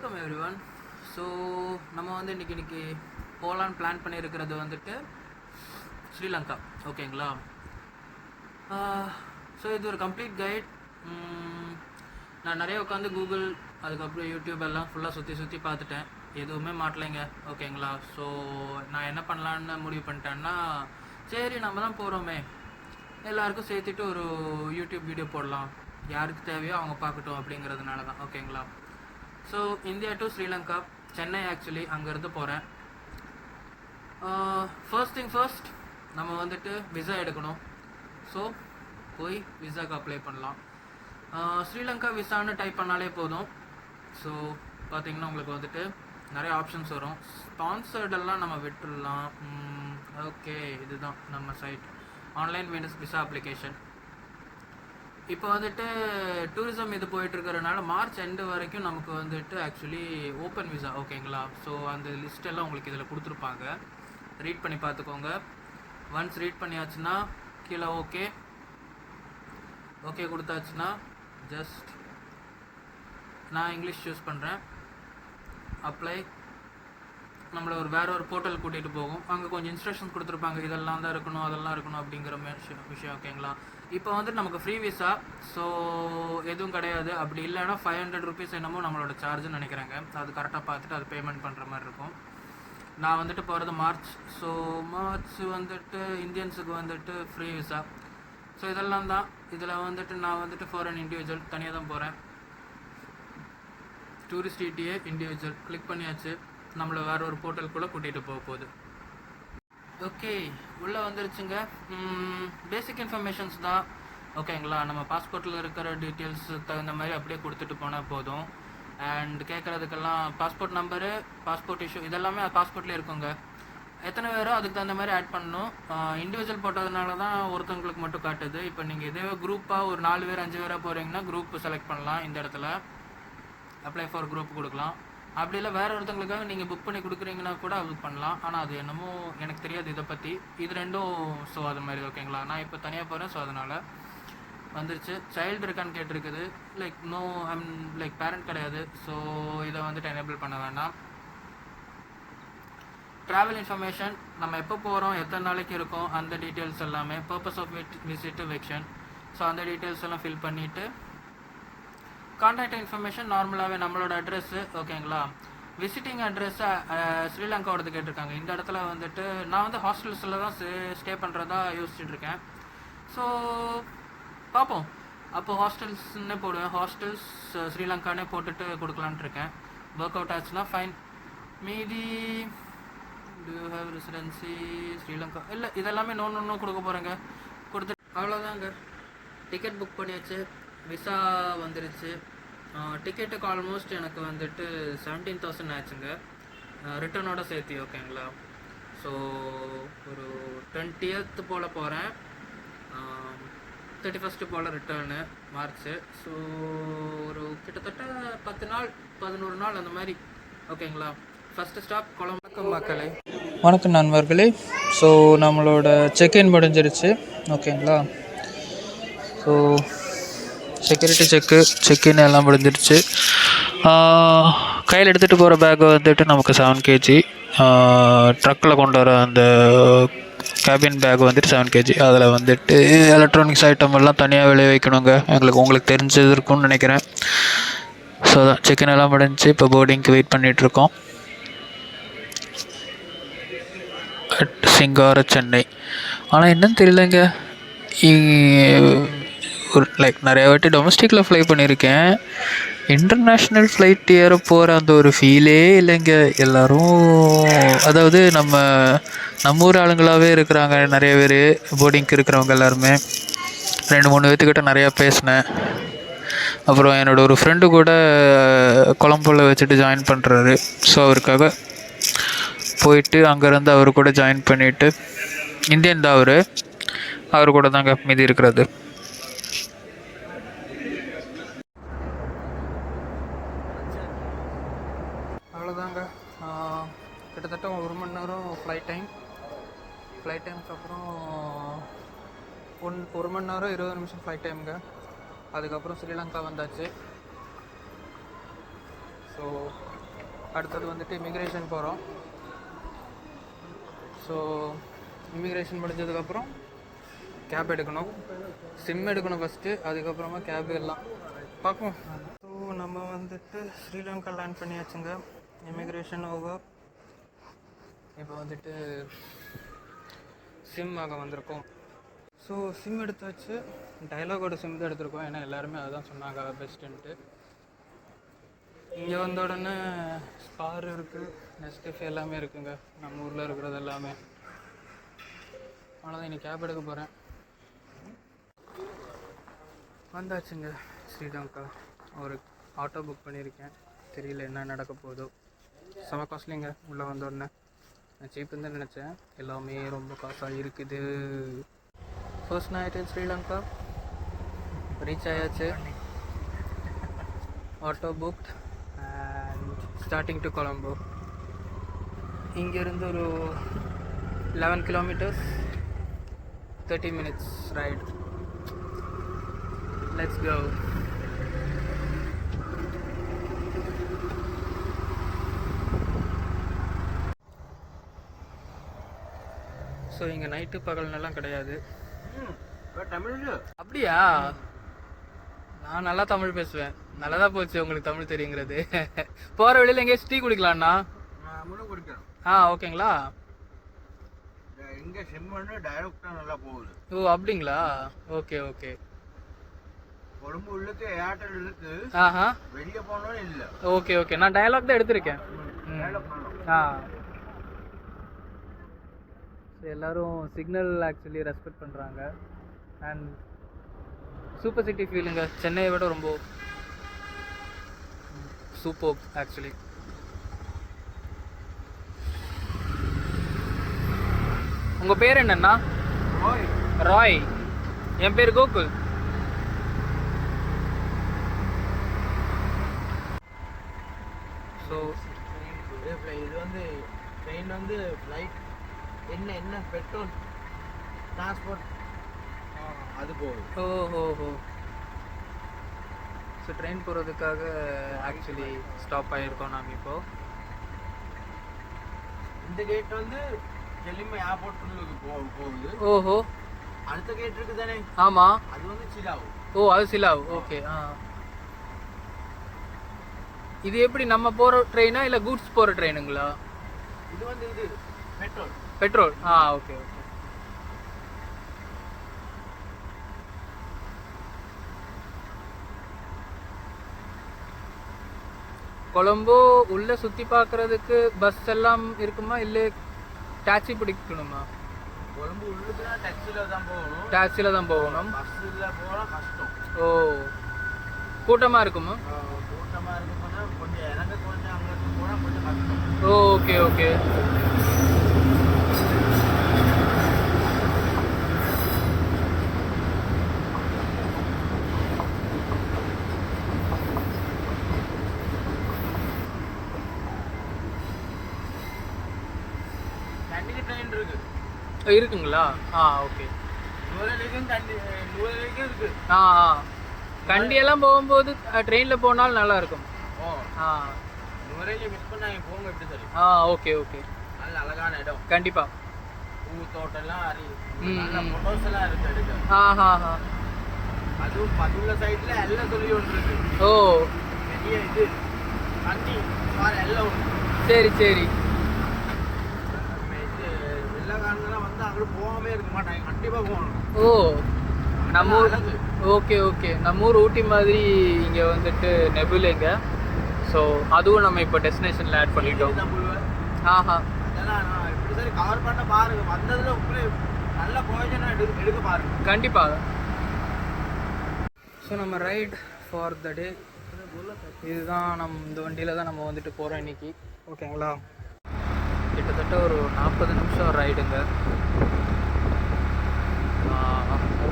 Welcome every one. So நம்ம வந்து இன்றைக்கி போகலான்னு பிளான் பண்ணியிருக்கிறது வந்துட்டு ஸ்ரீலங்கா. ஓகேங்களா? ஸோ இது ஒரு கம்ப்ளீட் கைட். நான் நிறைய உட்காந்து கூகுள் அதுக்கப்புறம் யூடியூப் எல்லாம் ஃபுல்லாக சுற்றி பார்த்துட்டேன். எதுவுமே மாட்டலைங்க. ஓகேங்களா? ஸோ நான் என்ன பண்ணலான்னு முடிவு பண்ணிட்டேன்னா, சரி நம்ம தான் போகிறோமே, எல்லாருக்கும் சேர்த்துட்டு ஒரு யூடியூப் வீடியோ போடலாம், யாருக்கு தேவையோ அவங்க பார்க்கட்டும் அப்படிங்கிறதுனால தான். ஓகேங்களா? So India to Sri Lanka, Chennai actually, அங்கேருந்து போகிறேன். ஃபர்ஸ்ட் திங் ஃபர்ஸ்ட், நம்ம வந்துட்டு விசா எடுக்கணும். ஸோ போய் விசாவுக்கு அப்ளை பண்ணலாம். ஸ்ரீலங்கா விசான்னு டைப் பண்ணாலே போதும். ஸோ பார்த்திங்கன்னா உங்களுக்கு வந்துட்டு நிறைய ஆப்ஷன்ஸ் வரும். ஸ்பான்சர்டெல்லாம் நம்ம விட்டுடலாம். ஓகே, இதுதான் நம்ம சைட், ஆன்லைன் விசா அப்ளிகேஷன். இப்போ வந்துட்டு டூரிசம் இது போயிட்டுருக்கிறதுனால மார்ச் எண்டு வரைக்கும் நமக்கு வந்துட்டு ஆக்சுவலி ஓப்பன் விசா. ஓகேங்களா? ஸோ அந்த லிஸ்ட்டெல்லாம் உங்களுக்கு இதில் கொடுத்துருப்பாங்க, ரீட் பண்ணி பார்த்துக்கோங்க. ஒன்ஸ் ரீட் பண்ணியாச்சுன்னா கீழே ஓகே கொடுத்தாச்சுன்னா ஜஸ்ட் நான் இங்கிலீஷ் சூஸ் பண்ணுறேன், அப்ளை. நம்மளை வேறு ஒரு போர்ட்டல் கூட்டிகிட்டு போகும். அங்கே கொஞ்சம் இன்ஸ்ட்ரக்ஷன்ஸ் கொடுத்துருப்பாங்க, இதெல்லாம் தான் இருக்கணும் அதெல்லாம் இருக்கணும் அப்படிங்கிற விஷயம். ஓகேங்களா? இப்போ வந்துட்டு நமக்கு ஃப்ரீ விசா, ஸோ எதுவும் கிடையாது. அப்படி இல்லைன்னா 500 ருபீஸ் என்னமோ நம்மளோட சார்ஜுன்னு நினைக்கிறாங்க. அது கரெக்டாக பார்த்துட்டு அது பேமெண்ட் பண்ணுற மாதிரி இருக்கும். நான் வந்துட்டு போகிறது மார்ச். ஸோ மார்ச் வந்துட்டு இந்தியன்ஸுக்கு வந்துட்டு ஃப்ரீ விசா. ஸோ இதெல்லாம் தான். இதில் வந்துட்டு நான் வந்துட்டு ஃபார் அன் இண்டிவிஜுவல் தனியாக தான் போகிறேன். டூரிஸ்ட் இடிஏ இண்டிவிஜுவல் கிளிக் பண்ணியாச்சு. நம்மளை வேறு ஒரு போர்ட்டலுக்குள்ளே கூட்டிகிட்டு போக போகுது. ஓகே, உள்ளே வந்துருச்சுங்க. பேசிக் இன்ஃபர்மேஷன்ஸ் தான். ஓகேங்களா? நம்ம பாஸ்போர்ட்டில் இருக்கிற டீட்டெயில்ஸ் தகுந்த மாதிரி அப்படியே கொடுத்துட்டு போனால் போதும். அண்ட் கேட்குறதுக்கெல்லாம் பாஸ்போர்ட் நம்பரு, பாஸ்போர்ட் இஷ்யூ, இதெல்லாமே பாஸ்போர்ட்லேயே இருக்குங்க. எத்தனை பேரோ அதுக்கு தகுந்த மாதிரி ஆட் பண்ணணும். இண்டிவிஜுவல் போட்டதுனால தான் ஒருத்தவங்களுக்கு மட்டும் காட்டுது. இப்போ நீங்கள் இதே குரூப்பாக ஒரு 4 பேர் 5 பேராக போகிறீங்கன்னா குரூப் செலக்ட் பண்ணலாம். இந்த இடத்துல அப்ளை ஃபார் குரூப் கொடுக்கலாம். அப்படி இல்லை வேறு ஒருத்தவங்களுக்காக நீங்கள் புக் பண்ணி கொடுக்குறீங்கன்னா கூட புக் பண்ணலாம். ஆனால் அது என்னமோ எனக்கு தெரியாது இதை பற்றி. இது ரெண்டும் ஸோ அது மாதிரி. ஓகேங்களா? நான் இப்போ தனியாக போகிறேன், ஸோ அதனால் வந்துருச்சு. சைல்டு இருக்கான்னு கேட்டிருக்குது. Like no, I'm like parent கிடையாது. ஸோ இதை வந்துட்டு எனேபிள் பண்ண வேண்டாம். ட்ராவல் இன்ஃபர்மேஷன், நம்ம எப்போ போகிறோம், எத்தனை நாளைக்கு இருக்கும், அந்த டீட்டெயில்ஸ் எல்லாமே. பர்பஸ் ஆஃப் விசிட் வெக்ஷன், ஸோ அந்த டீட்டெயில்ஸ் எல்லாம் ஃபில் பண்ணிவிட்டு கான்டாக்ட் இன்ஃபர்மேஷன் நார்மலாகவே நம்மளோட அட்ரெஸ்ஸு. ஓகேங்களா? விசிட்டிங் அட்ரெஸ்ஸை ஸ்ரீலங்காவோடது கேட்டிருக்காங்க. இந்த இடத்துல வந்துட்டு நான் வந்து ஹாஸ்டல்ஸில் தான் ஸ்டே பண்ணுறதா யோசிச்சுட்ருக்கேன். ஸோ பார்ப்போம். அப்போது ஹாஸ்டல்ஸ்ன்னே போடுவேன். ஹாஸ்டல்ஸ் ஸ்ரீலங்கானே போட்டுட்டு கொடுக்கலான்ட்டு இருக்கேன். ஒர்க் அவுட் ஆச்சுன்னா ஃபைன். மீதி to you have residency Sri Lanka, இல்லை இதெல்லாமே நோ கொடுக்க போகிறேங்க. கொடுத்துட்டு அவ்வளோதாங்க. டிக்கெட் புக் பண்ணியாச்சு, விசா வந்துருச்சு. டிக்கெட்டுக்கு ஆல்மோஸ்ட் எனக்கு வந்துட்டு 17,000 ஆச்சுங்க, ரிட்டர்னோட சேர்த்து. ஓகேங்களா? ஸோ ஒரு 20th போல் போகிறேன், 31st போல் ரிட்டர்னு மார்ச்சு. ஸோ ஒரு கிட்டத்தட்ட 10 நாள் 11 நாள் அந்த மாதிரி. ஓகேங்களா? ஃபஸ்ட்டு ஸ்டாப் கொழம்பு. வணக்கம் மக்களே. வணக்கம் நண்பர்களே. ஸோ நம்மளோட செக்இன் முடிஞ்சிருச்சு. ஓகேங்களா? ஸோ செக்யூரிட்டி செக்இன் எல்லாம் முடிஞ்சிருச்சு. கையில் எடுத்துகிட்டு போகிற பேக்கை வந்துட்டு நமக்கு 7 kg, ட்ரக்கில் கொண்டு வர அந்த கேபின் பேக் வந்துட்டு 7 kg. அதில் வந்துட்டு எலக்ட்ரானிக்ஸ் ஐட்டம் எல்லாம் தனியாக விளைய வைக்கணுங்க. உங்களுக்கு தெரிஞ்சது இருக்கும்னு நினைக்கிறேன். ஸோ தான் செக்இன் எல்லாம் முடிஞ்சு இப்போ போர்டிங்க்கு வெயிட் பண்ணிகிட்ருக்கோம். சிங்கார சென்னை. ஆனால் என்னன்னு தெரியலங்க, ஒரு லைக் நிறைய வாட்டி டொமஸ்டிக்கில் ஃப்ளை பண்ணியிருக்கேன், இன்டர்நேஷ்னல் ஃப்ளைட் ஏற போகிற அந்த ஒரு ஃபீலே இல்லைங்க. எல்லோரும் அதாவது நம்ம ஊர் ஆளுங்களாகவே இருக்கிறாங்க நிறைய பேர். போர்டிங்க்கு இருக்கிறவங்க எல்லாருமே 2-3 பேர்த்துக்கிட்ட நிறையா பேசினேன். அப்புறம் என்னோடய ஒரு ஃப்ரெண்டு கூட கொலம்போவில் வச்சுட்டு ஜாயின் பண்ணுறாரு. ஸோ அவருக்காக போயிட்டு அங்கேருந்து அவர் கூட ஜாயின் பண்ணிவிட்டு, இந்தியன் தான் அவர் கூட தாங்க மீதி இருக்கிறது. அவ்வளோதாங்க. கிட்டத்தட்ட 1 மணி நேரம் ஃப்ளைட் டைமுக்கு அப்புறம் 1 மணி நேரம் 20 நிமிஷம் ஃப்ளைட் டைமுங்க. அதுக்கப்புறம் ஸ்ரீலங்கா வந்தாச்சு. ஸோ அடுத்தது வந்துட்டு இமிக்ரேஷன் போகிறோம். ஸோ இமிக்ரேஷன் முடிஞ்சதுக்கப்புறம் கேப் எடுக்கணும், சிம் எடுக்கணும் ஃபஸ்ட்டு, அதுக்கப்புறமா கேப் எல்லாம் பார்ப்போம். ஸோ நம்ம வந்துட்டு ஸ்ரீலங்கா லேண்ட் பண்ணியாச்சுங்க. Immigration over. இப்போ வந்துட்டு சிம் ஆக வந்திருக்கோம். ஸோ சிம் எடுத்தாச்சு. டயலாகோட சிம் தான் எடுத்திருக்கோம், ஏன்னா எல்லாருமே அதுதான் சொன்னாங்க பெஸ்ட்டுன்ட்டு. இங்கே வந்த உடனே ஸ்பார் இருக்குது, நெஸ்கஃபே எல்லாமே இருக்குங்க, நம்ம ஊரில் இருக்கிறது எல்லாமே. அவ்வளோதான், இன்னைக்கு கேப் எடுக்க போகிறேன். வந்தாச்சுங்க ஸ்ரீலங்கா. ஒரு ஆட்டோ புக் பண்ணியிருக்கேன், தெரியல என்ன நடக்க போதோ. செம காஸ்ட்லிங்க உள்ளே வந்தோடனே. நான் சீப்புன்னு தான் நினச்சேன், எல்லாமே ரொம்ப காசாக இருக்குது. First night in Sri Lanka reach ஆயாச்சு. Auto booked and starting to Colombo. இங்கேருந்து ஒரு 11 kilometres, 30 minutes ride. Let's go. So இங்கே நைட்டு பகல்னெல்லாம் கிடையாது. தமிழ் அப்படியா? நான் நல்லா தமிழ் பேசுவேன். நல்லதா போச்சு உங்களுக்கு தமிழ் தெரியுங்கிறது. போகிற வழியில் எங்கேயாச்சும் டீ குடிக்கலாம்ண்ணா? குடிக்கிறோம். ஓகேங்களா. இங்கே சிம்மு டைரக்டா நல்லா போகுது. ஓ அப்படிங்களா, ஓகே ஓகே. கொழும்பு உள்ளுக்கு ஏர்டெல் இருக்கு, வெளியே போனோம் இல்லை. ஓகே ஓகே, நான் டயலாக் தான் எடுத்திருக்கேன். எல்லாரும் சிக்னல் ஆக்சுவலி ரெஸ்பெக்ட் பண்ணுறாங்க. அண்ட் சூப்பர் சிட்டி ஃபீலுங்க, சென்னையை விட ரொம்ப சூப்பர் ஆக்சுவலி. உங்கள் பேர் என்னண்ணா? ராய். என் பேர் கோகுல். ஸோ இது வந்து ட்ரெயின் வந்து ஃப்ளைட் என்ன பெட்ரோல் டிரான்ஸ்போர்ட் அது போகுது. ஓஹோ. ஸோ ட்ரெயின் போகிறதுக்காக ஆக்சுவலி ஸ்டாப் ஆகிருக்கோம் நாம் இப்போ. இந்த கேட் வந்து ஜெல்லிமா ஏர்போர்ட் உள்ளுக்கு போகுது. ஓஹோ. அடுத்த கேட் இருக்கு தானே? ஆமாம், அது வந்து சிலாவு. ஓ அது சிலாவு. ஓகே. இது எப்படி நம்ம போகிற ட்ரெயினா இல்லை கூட்ஸ் போகிற ட்ரெயினுங்களா? இது வந்து இது petrol. Petrol. Okay okay. Colombo உள்ள சுற்றி பார்க்குறதுக்கு பஸ் எல்லாம் இருக்குமா, இல்லை டாக்ஸி பிடிக்கணுமா? கொழும்பு உள்ளுக்குனா டாக்ஸியில் தான் போகணும். டாக்ஸியில் தான் போகணும். பஸ்ஸில் போனால் கஷ்டம். ஓ, கூட்டமாக இருக்குமா? கூட்டமாக இருக்குன்னா கொஞ்சம் எனக்கு கொஞ்சம் அங்கே போனால் கொஞ்சம் கஷ்டம். Okay okay. இருக்குங்களா? ஓகே. கண்டியெல்லாம் போகும்போது ட்ரெயினில் போனாலும் நல்லா இருக்கும். Okay okay. நல்ல அழகான இடம். கண்டிப்பா. பூ தோட்டம்லாம் ஃபோட்டோஸ் எல்லாம் இருக்கு எடுக்க. அதுவும் பதுள்ள சைடில் எல்லாம் சொல்லி ஒன்று இருக்கு. ஓ, பெரிய இது தண்ணி எல்லாம் ஒன்று. சரி சரி. போகாமே இருக்க மாட்டாங்க, கண்டிப்பா போகணும். ஓ, நம்ம ஊர். Okay okay. நம்ம ஊர் ஊட்டி மாதிரி இங்கே வந்துட்டு நெபுலேங்க. ஸோ அதுவும் நம்ம இப்போ டெஸ்டினேஷனில் ஆட் பண்ணிட்டோம். அதெல்லாம் நான் இப்படி சரி கவர் பண்ண பாருங்க. வந்ததில் உங்களே நல்ல பிரயோஜனம் எடுக்க பாருங்க கண்டிப்பாக. ஸோ நம்ம ரைட் ஃபார் த டே இதுதான். இந்த வண்டியில் தான் நம்ம வந்துட்டு போகிறோம் இன்னைக்கு. ஓகேங்களா. கிட்டத்தட்ட ஒரு 40 நிமிஷம் ரைடுங்க.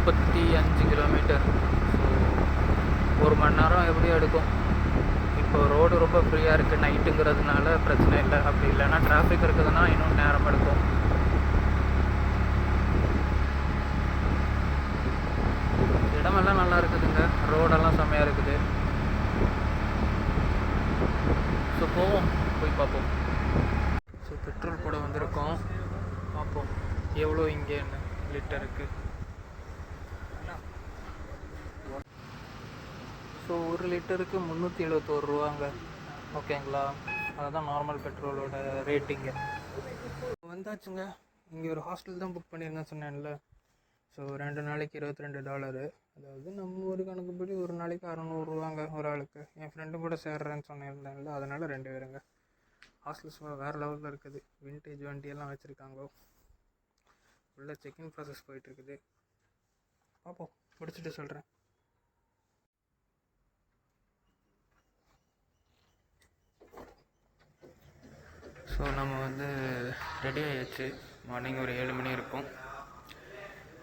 35 கிலோமீட்டர். ஸோ 1 மணி நேரம் எப்படியும் எடுக்கும். இப்போ ரோடு ரொம்ப ஃப்ரீயாக இருக்குது, நைட்டுங்கிறதுனால பிரச்சனை இல்லை. அப்படி இல்லைன்னா டிராஃபிக் இருக்குதுன்னா இன்னும் நேரம் எடுக்கும். இடமெல்லாம் நல்லா இருக்குதுங்க, ரோடெல்லாம் செம்மையாக இருக்குது. ஸோ போவோம். போய் பார்ப்போம். ஸோ பெட்ரோல் போட வந்திருக்கோம், பார்ப்போம் எவ்வளோ இங்கே என்ன லிட்டருக்கு. ஸோ 1 லிட்டருக்கு 371 ரூபாங்க. ஓகேங்களா, அதுதான் நார்மல் பெட்ரோலோட ரேட்டிங்கு. வந்தாச்சுங்க. இங்கே ஒரு ஹாஸ்டல் தான் புக் பண்ணியிருந்தேன் சொன்னேன்ல. ஸோ 2 நாளைக்கு $22, அதாவது நம்ம ஒரு கணக்குப்படி ஒரு நாளைக்கு 600 ரூபாங்க ஒரு ஆளுக்கு. என் ஃப்ரெண்டும் கூட சேர்றேன்னு சொன்னேன்ல, அதனால் 2 பேருங்க. ஹாஸ்டல்ஸ் வேறு லெவலில் இருக்குது. விண்டேஜ் வண்டியெல்லாம் வச்சுருக்காங்க. உள்ள செக்இன் ப்ராசஸ் போயிட்டுருக்குது. பார்ப்போம், முடிச்சுட்டு சொல்கிறேன். ஸோ நம்ம வந்து ரெடி ஆகிடுச்சு. மார்னிங் ஒரு 7 மணி இருக்கும்.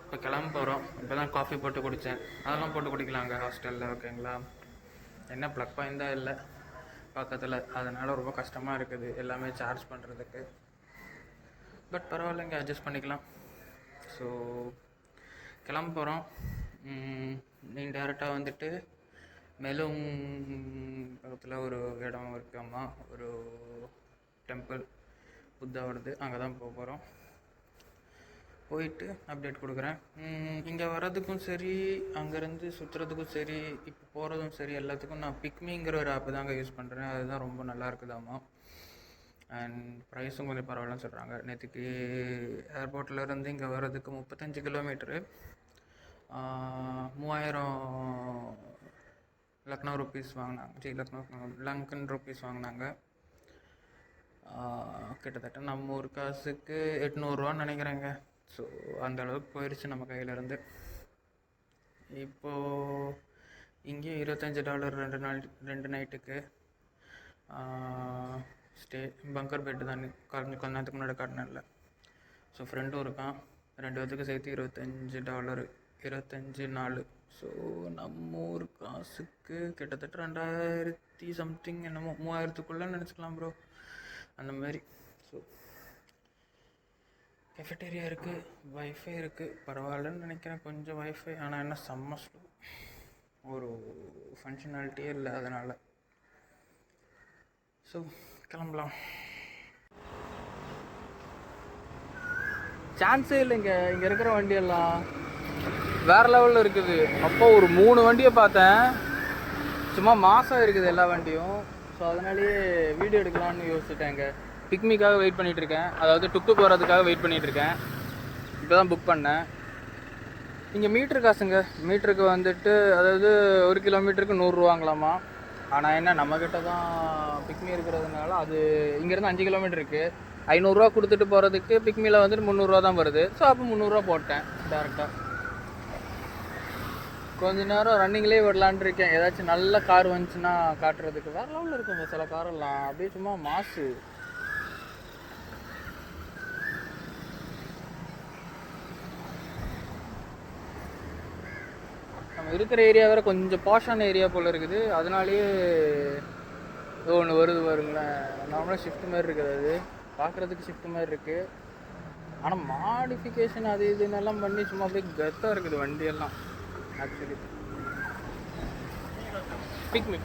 இப்போ கிளம்ப போகிறோம். இப்போ தான் காஃபி போட்டு குடித்தேன். அதெல்லாம் போட்டு குடிக்கலாங்க ஹாஸ்டலில். ஓகேங்களா, என்ன ப்ளக் பாயிண்ட் தான் இல்லை பக்கத்தில், அதனால் ரொம்ப கஷ்டமாக இருக்குது எல்லாமே சார்ஜ் பண்ணுறதுக்கு. பட் பரவாயில்லைங்க, அட்ஜஸ்ட் பண்ணிக்கலாம். ஸோ கிளம்ப போகிறோம். நீங்கள் டேரெக்டாக வந்துட்டு மேலும் பக்கத்தில் ஒரு இடம் இருக்காமா, ஒரு டெம்பிள் புத்தாவோடது, அங்கே தான் போக போகிறோம். போயிட்டு அப்டேட் கொடுக்குறேன். இங்கே வர்றதுக்கும் சரி, அங்கேருந்து சுற்றுறதுக்கும் சரி, இப்போ போகிறதும் சரி, எல்லாத்துக்கும் நான் பிக்மிங்கிற ஒரு ஆப்பு தாங்க யூஸ் பண்ணுறேன். அதுதான் ரொம்ப நல்லா இருக்குதாம்மா. அண்ட் ப்ரைஸும் கொஞ்சம் பரவாயில்லன்னு சொல்கிறாங்க. நேற்றுக்கு ஏர்போர்ட்லேருந்து இங்கே வர்றதுக்கு 35 கிலோமீட்டரு 3000 லக்னோ ருப்பீஸ் வாங்கினாங்க. லங்கன் ருப்பீஸ் வாங்கினாங்க. கிட்டத்தட்ட நம்ம ஒரு காசுக்கு 800 நினைக்கிறேங்க. ஸோ அந்த அளவுக்கு போயிடுச்சு நம்ம கையிலேருந்து. இப்போது இங்கேயும் $25 2 நைட்டுக்கு ஸ்டே. பங்கர் பெட்டு தான் கொஞ்ச நேரத்துக்கு முன்னாடி காட்டினேன்ல. ஸோ ஃப்ரெண்டும் இருக்கான். 2 பேர்த்துக்கு சேர்த்து $25 25 நாள். ஸோ நம்ம ஒரு காசுக்கு கிட்டத்தட்ட 2000 சம்திங் என்னமோ 3000க்குள்ளே நினச்சிக்கலாம் ப்ரோ, அந்த மாதிரி. ஸோ கெஃபட்டேரியா இருக்குது, வைஃபை இருக்குது, பரவாயில்லன்னு நினைக்கிறேன் கொஞ்சம் வைஃபை. ஆனால் என்ன செம்ம ஸ்லோ, ஒரு ஃபங்க்ஷனாலிட்டியே இல்லை அதனால். ஸோ கிளம்பலாம். சான்ஸே இல்லைங்க, இங்கே இருக்கிற வண்டியெல்லாம் வேறு லெவலில் இருக்குது. அப்போ ஒரு 3 வண்டியை பார்த்தேன், சும்மா மாதம் இருக்குது எல்லா வண்டியும். ஸோ அதனாலேயே வீடியோ எடுக்கலான்னு யோசிச்சுட்டேங்க. பிக்மிக்காக வெயிட் பண்ணிகிட்ருக்கேன், அதாவது டுக்கு போகிறதுக்காக வெயிட் பண்ணிகிட்ருக்கேன். இப்போ தான் புக் பண்ணேன். இங்கே மீட்ரு காசுங்க, மீட்டருக்கு வந்துட்டு அதாவது 1 கிலோமீட்டருக்கு 100 ரூபாங்களாமா. ஆனால் என்ன, நம்மக்கிட்ட தான் பிக்மி இருக்கிறதுனால அது இங்கேருந்து 5 கிலோமீட்டர் இருக்குது. 500 ரூபா கொடுத்துட்டு போகிறதுக்கு பிக்மியில் வந்துட்டு 300 ரூபா தான் வருது. ஸோ அப்போ 300 ரூபா போட்டேன் டேரெக்டாக. கொஞ்ச நேரம் ரன்னிங்லேயே விடலான் இருக்கேன். ஏதாச்சும் நல்ல கார் வந்துச்சுன்னா காட்டுறதுக்கு. வேறு லெவலில் இருக்குங்க சில காரெல்லாம், அப்படியே சும்மா மாசு. நம்ம இருக்கிற ஏரியா வேறு கொஞ்சம் பாஷான ஏரியா போல் இருக்குது. அதனாலேயே ஒன்று வருது பாருங்களேன். நார்மலாக ஷிஃப்ட் மாதிரி இருக்குது, அது பார்க்குறதுக்கு ஷிஃப்ட் மாதிரி இருக்குது. ஆனால் மாடிஃபிகேஷன் அது இதுன்னெல்லாம் பண்ணி சும்மா அப்படியே கெத்தாக இருக்குது வண்டியெல்லாம். ஆக்சுவலி பிக்மி